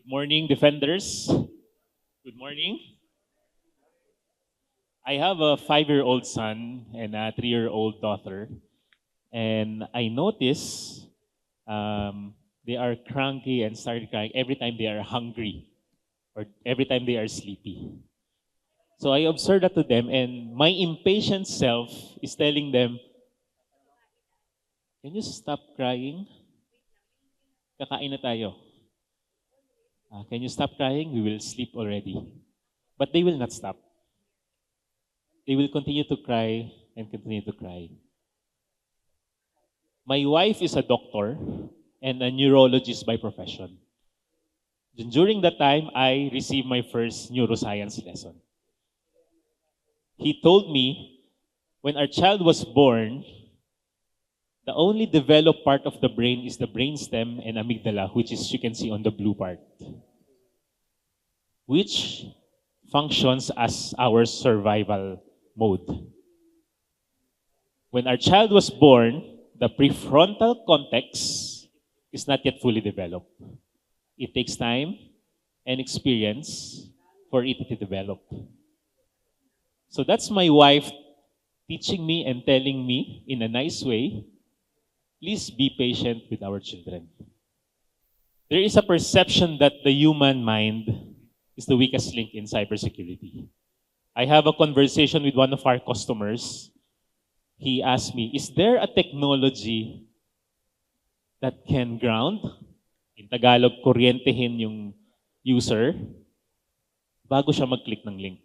Good morning, defenders. Good morning. I have a 5-year-old son and a 3-year-old daughter, and I notice they are cranky and start crying every time they are hungry or every time they are sleepy. So I observe that to them, and my impatient self is telling them, "Can you stop crying? Kakain na tayo. Can you stop crying? We will sleep already." But they will not stop. They will continue to cry and continue to cry. My wife is a doctor and a neurologist by profession. During that time, I received my first neuroscience lesson. He told me when our child was born, the only developed part of the brain is the brainstem and amygdala, which is you can see on the blue part, which functions as our survival mode. When our child was born, the prefrontal cortex is not yet fully developed. It takes time and experience for it to develop. So that's my wife teaching me and telling me in a nice way, please be patient with our children. There is a perception that the human mind is the weakest link in cybersecurity. I have a conversation with one of our customers. He asked me, is there a technology that can ground? In Tagalog, kuryentehin yung user bago siya mag-click ng link.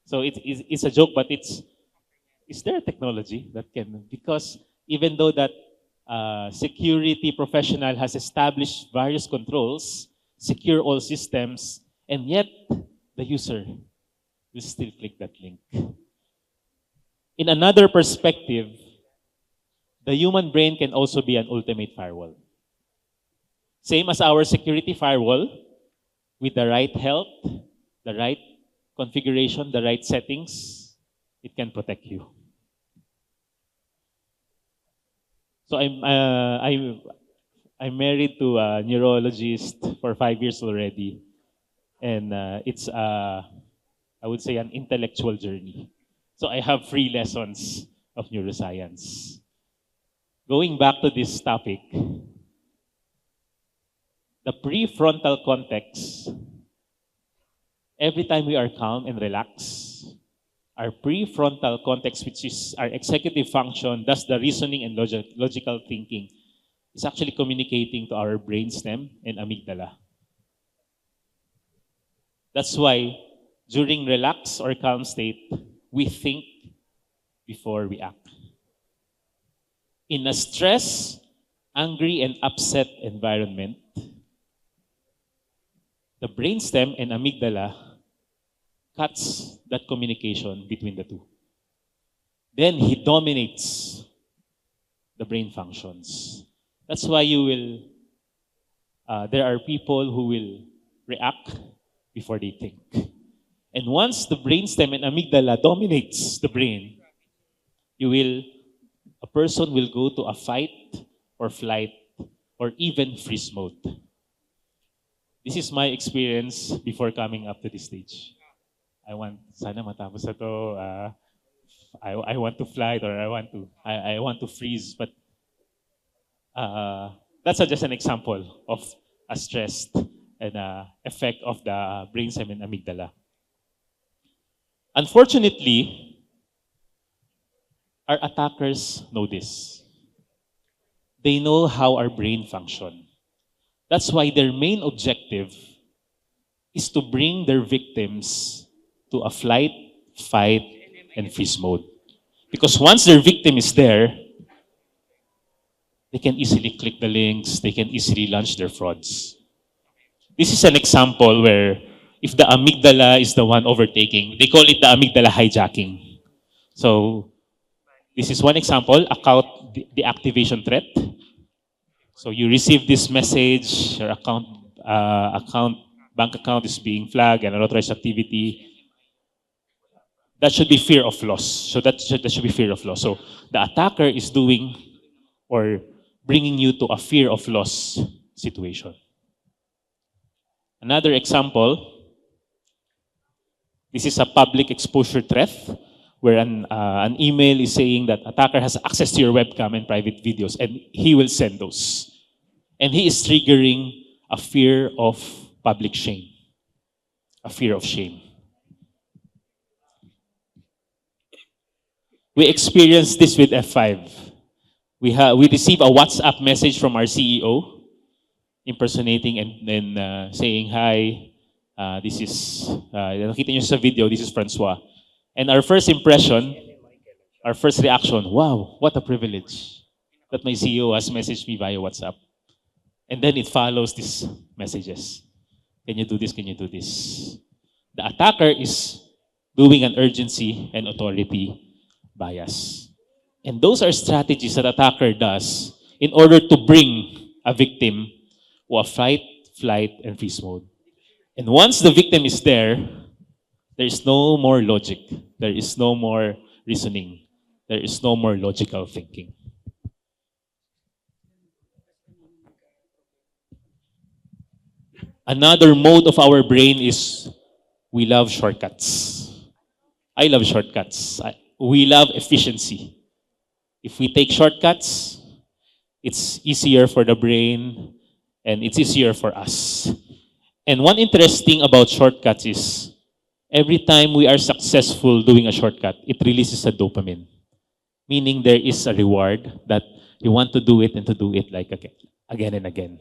So it's a joke, but is there a technology that can? Because even though that security professional has established various controls, secure all systems, and yet the user will still click that link. In another perspective, the human brain can also be an ultimate firewall. Same as our security firewall, with the right health, the right configuration, the right settings, it can protect you. So I'm married to a neurologist for 5 years already, and it's I would say an intellectual journey. So I have free lessons of neuroscience. Going back to this topic, the prefrontal cortex, every time we are calm and relaxed, our prefrontal cortex, which is our executive function, does the reasoning and logical thinking, is actually communicating to our brainstem and amygdala. That's why during relaxed or calm state, we think before we act. In a stress, angry, and upset environment, the brainstem and amygdala cuts that communication between the two. Then he dominates the brain functions. That's why there are people who will react before they think. And once the brainstem and amygdala dominates the brain, a person will go to a fight or flight or even freeze mode. This is my experience before coming up to this stage. Sana matapos na to, I want to fly or I want to freeze, but that's just an example of a stressed and effect of the brainstem and amygdala. Unfortunately, our attackers know this. They know how our brain functions. That's why their main objective is to bring their victims to a flight, fight, and freeze mode. Because once their victim is there, they can easily click the links, they can easily launch their frauds. This is an example where if the amygdala is the one overtaking, they call it the amygdala hijacking. So this is one example, account deactivation threat. So you receive this message, your bank account is being flagged and unauthorized activity. That should be fear of loss. So that should be fear of loss. So the attacker is doing or bringing you to a fear of loss situation. Another example, this is a public exposure threat where an email is saying that attacker has access to your webcam and private videos and he will send those. And he is triggering a fear of public shame, a fear of shame. We experienced this with F5. We receive a WhatsApp message from our CEO impersonating and saying, hi, this is, nakita nyo sa video, this is Francois. And our first impression, our first reaction, wow, what a privilege that my CEO has messaged me via WhatsApp. And then it follows these messages. Can you do this? Can you do this? The attacker is doing an urgency and authority bias. And those are strategies that attacker does in order to bring a victim to a fight, flight, and freeze mode. And once the victim is there is no more logic. There is no more reasoning. There is no more logical thinking. Another mode of our brain is we love shortcuts. I love shortcuts. We love efficiency. If we take shortcuts, it's easier for the brain and it's easier for us. And one interesting about shortcuts is every time we are successful doing a shortcut, it releases a dopamine. Meaning there is a reward that you want to do it and to do it like again and again.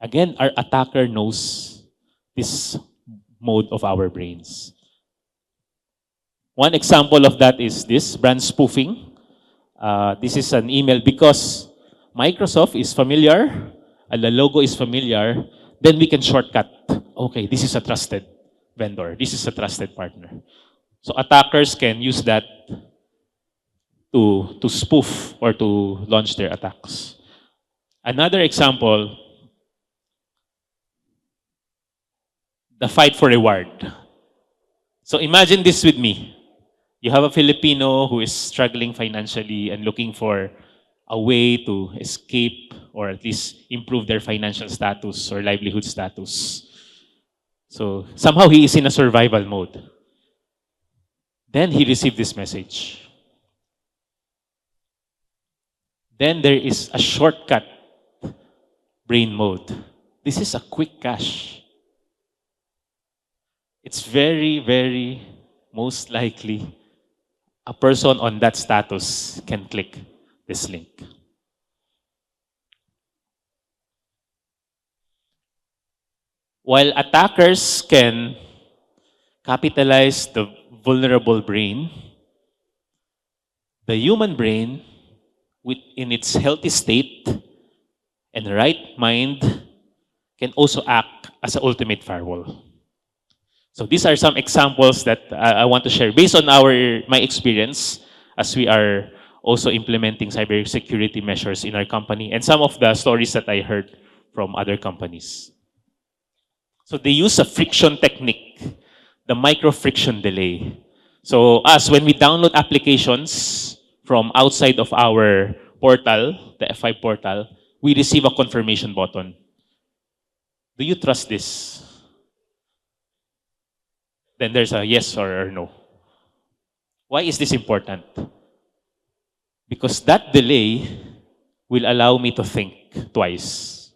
Again, our attacker knows this mode of our brains. One example of that is this, brand spoofing. This is an email because Microsoft is familiar, and the logo is familiar, then we can shortcut. Okay, this is a trusted vendor. This is a trusted partner. So attackers can use that to spoof or to launch their attacks. Another example, the fight for reward. So imagine this with me. You have a Filipino who is struggling financially and looking for a way to escape or at least improve their financial status or livelihood status. So somehow he is in a survival mode. Then he received this message. Then there is a shortcut brain mode. This is a quick cash. It's very, very most likely a person on that status can click this link. While attackers can capitalize the vulnerable brain, the human brain, in its healthy state and right mind, can also act as an ultimate firewall. So these are some examples that I want to share based on my experience as we are also implementing cybersecurity measures in our company and some of the stories that I heard from other companies. So they use a friction technique, the micro friction delay. So when we download applications from outside of our portal, the F5 portal, we receive a confirmation button. Do you trust this? Then there's a yes or no. Why is this important? Because that delay will allow me to think twice.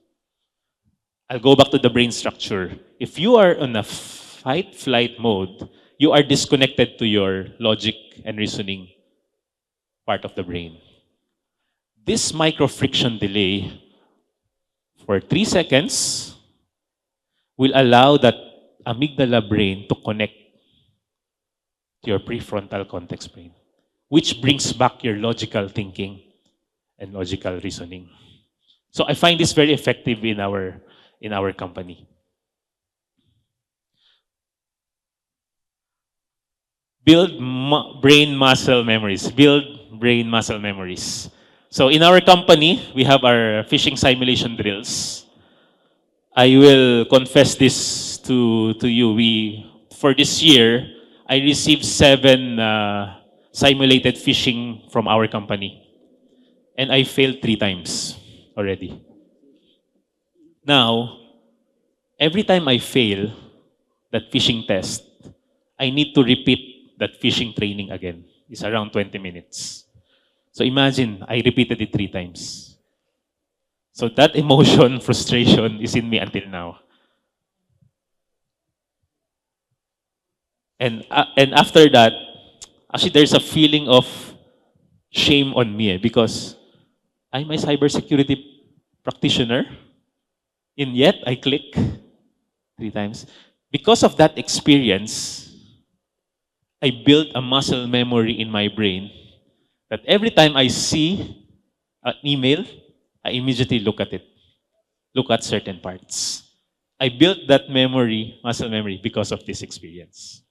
I'll go back to the brain structure. If you are on a fight-flight mode, you are disconnected to your logic and reasoning part of the brain. This micro-friction delay for 3 seconds will allow that amygdala brain to connect to your prefrontal cortex brain, which brings back your logical thinking and logical reasoning. So I find this very effective in our company. Build brain muscle memories. Build brain muscle memories. So in our company, we have our phishing simulation drills. I will confess this to you. For this year, I received 7 simulated phishing from our company. And I failed 3 times already. Now, every time I fail that phishing test, I need to repeat that phishing training again. It's around 20 minutes. So imagine, I repeated it 3 times. So that emotion, frustration is in me until now. And after that, actually there's a feeling of shame on me because I'm a cybersecurity practitioner, and yet I click 3 times. Because of that experience, I built a muscle memory in my brain that every time I see an email, I immediately look at it, look at certain parts. I built that memory, muscle memory, because of this experience.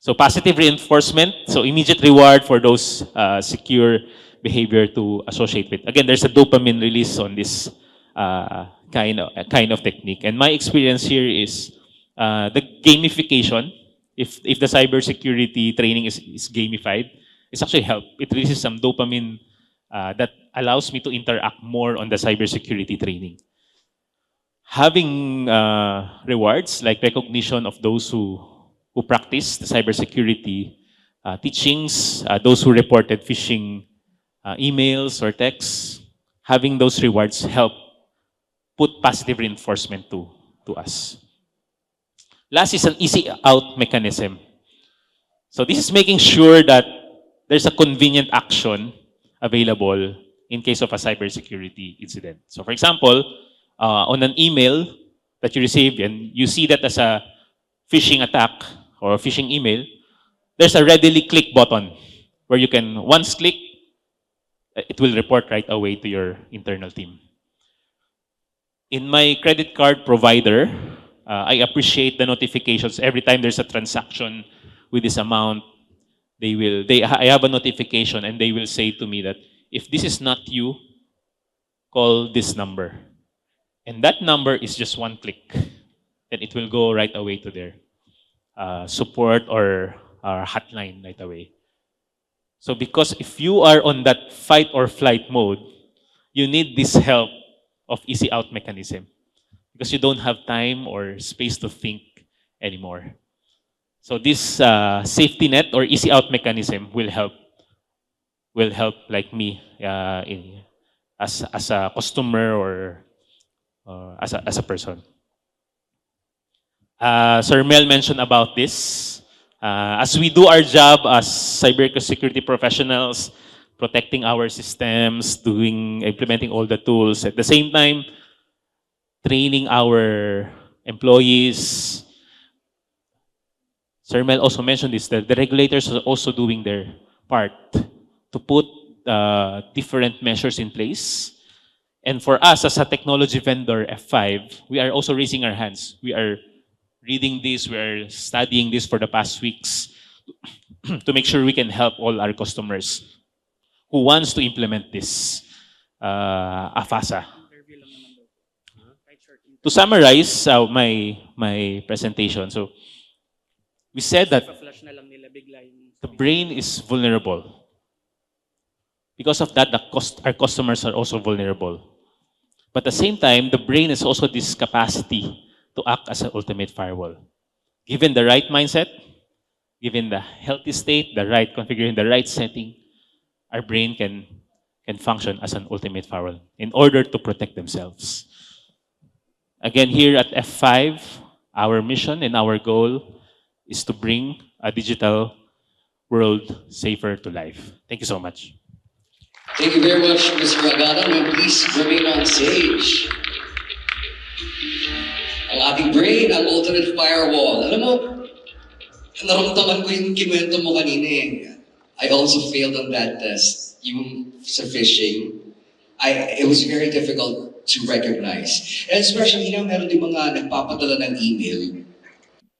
So positive reinforcement, so immediate reward for those secure behavior to associate with. Again, there's a dopamine release on this kind of technique. And my experience here is the gamification. If the cybersecurity training is gamified, it's actually help. It releases some dopamine that allows me to interact more on the cybersecurity training. Having rewards like recognition of those who practice the cybersecurity teachings, those who reported phishing emails or texts, having those rewards help put positive reinforcement to us. Last is an easy out mechanism. So this is making sure that there's a convenient action available in case of a cybersecurity incident. So for example, on an email that you receive and you see that as a phishing attack or a phishing email, there's a readily click button where you can once click, it will report right away to your internal team. In my credit card provider, I appreciate the notifications. Every time there's a transaction with this amount, I have a notification and they will say to me that if this is not you, call this number. And that number is just one click. Then it will go right away to their support or hotline right away. So because if you are on that fight or flight mode, you need this help of easy out mechanism because you don't have time or space to think anymore. So this safety net or easy out mechanism will help like me as a customer or as a person. Sir Mel mentioned about this. As we do our job as cybersecurity professionals, protecting our systems, implementing all the tools, at the same time, training our employees. Sir Mel also mentioned this, that the regulators are also doing their part to put different measures in place. And for us as a technology vendor, F5, we are also raising our hands. We are reading this, we are studying this for the past weeks to make sure we can help all our customers who wants to implement this AFASA. To summarize my presentation, so we said that the brain is vulnerable. Because of that, our customers are also vulnerable. But at the same time, the brain has also this capacity to act as an ultimate firewall. Given the right mindset, given the healthy state, the right configuration, the right setting, our brain can function as an ultimate firewall in order to protect themselves. Again, here at F5, our mission and our goal is to bring a digital world safer to life. Thank you so much. Thank you very much, Mr. Aganon, and please remain on stage. Ang ating brain, ang ultimate firewall. Alam mo, naramdaman ko yung kinuwento mo kanina eh. I also failed on that test. Yung sa phishing, it was very difficult to recognize. And especially, meron din mga nagpapadala ng email.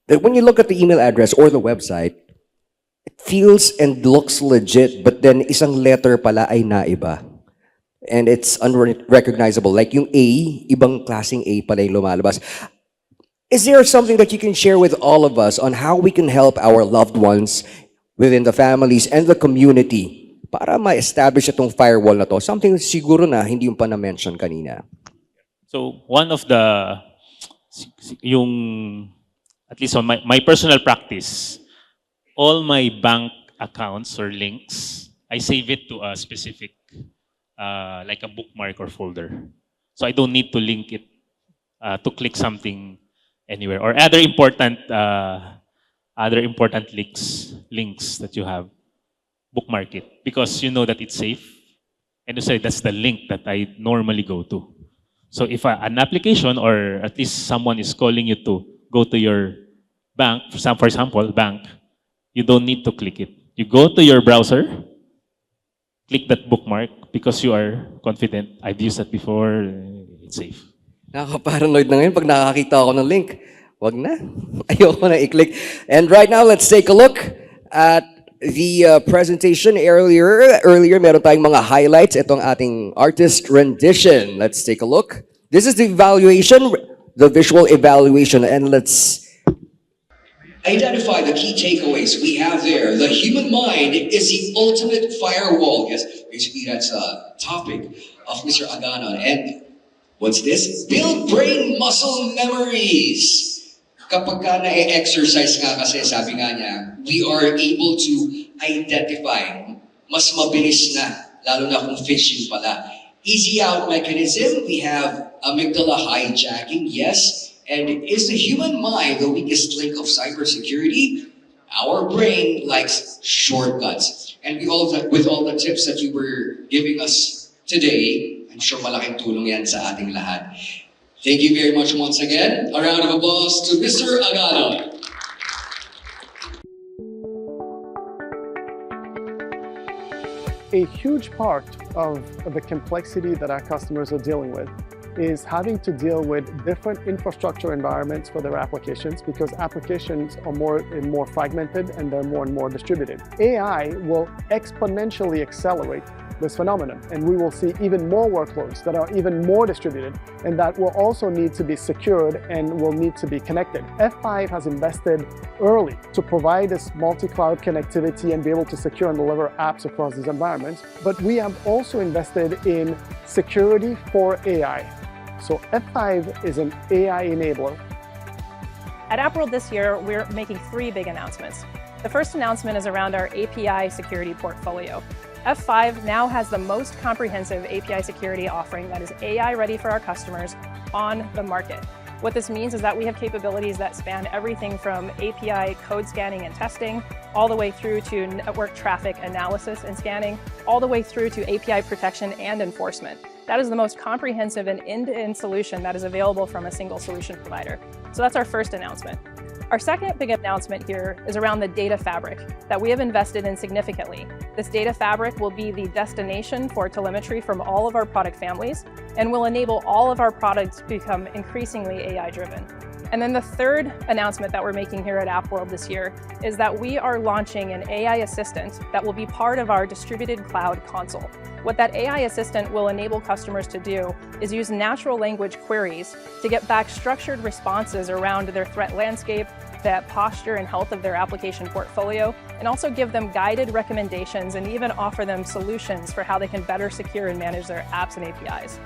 That when you look at the email address or the website, it feels and looks legit, but then isang letter pala ay naiba. And it's unrecognizable. Like yung A, ibang klaseng A pala yung lumalabas. Is there something that you can share with all of us on how we can help our loved ones within the families and the community para ma-establish itong firewall na to? Something siguro na hindi yung pa na-mention kanina. So one of the yung, at least on my personal practice, all my bank accounts or links, I save it to a specific, like a bookmark or folder. So I don't need to link it to click something anywhere or other important links that you have. Bookmark it because you know that it's safe, and you say that's the link that I normally go to. So if an application or at least someone is calling you to go to your bank, for example, bank, you don't need to click it. You go to your browser, click that bookmark because you are confident. I've used that before, it's safe. Nakaka-paranoid na ngayon pag nakakita ako ng link. Wag na. Ayoko na i-click. And right now, let's take a look at the presentation earlier. Earlier, meron tayong mga highlights. Itong ating artist rendition. Let's take a look. This is the evaluation, the visual evaluation. And let's identify the key takeaways we have there. The human mind is the ultimate firewall. Yes, basically that's a topic of Mr. Aganon. And what's this? Build brain muscle memories. Kapag ka na-exercise nga kasi, sabi nga niya, we are able to identify mas mabilis na, lalo na kung phishing pala. Easy out mechanism, we have amygdala hijacking, yes. And is the human mind the weakest link of cybersecurity? Our brain likes shortcuts. And with all the tips that you were giving us today, I'm sure malaking tulong yan sa ating lahat. Thank you very much once again. A round of applause to Mr. Aganon. A huge part of the complexity that our customers are dealing with is having to deal with different infrastructure environments for their applications because applications are more and more fragmented and they're more and more distributed. AI will exponentially accelerate this phenomenon, and we will see even more workloads that are even more distributed and that will also need to be secured and will need to be connected. F5 has invested early to provide this multi-cloud connectivity and be able to secure and deliver apps across these environments, but we have also invested in security for AI. So F5 is an AI enabler. At AppWorld this year, we're making 3 big announcements. The first announcement is around our API security portfolio. F5 now has the most comprehensive API security offering that is AI ready for our customers on the market. What this means is that we have capabilities that span everything from API code scanning and testing, all the way through to network traffic analysis and scanning, all the way through to API protection and enforcement. That is the most comprehensive and end-to-end solution that is available from a single solution provider. So that's our first announcement. Our second big announcement here is around the data fabric that we have invested in significantly. This data fabric will be the destination for telemetry from all of our product families and will enable all of our products to become increasingly AI-driven. And then the third announcement that we're making here at AppWorld this year is that we are launching an AI assistant that will be part of our distributed cloud console. What that AI assistant will enable customers to do is use natural language queries to get back structured responses around their threat landscape, the posture and health of their application portfolio, and also give them guided recommendations and even offer them solutions for how they can better secure and manage their apps and APIs.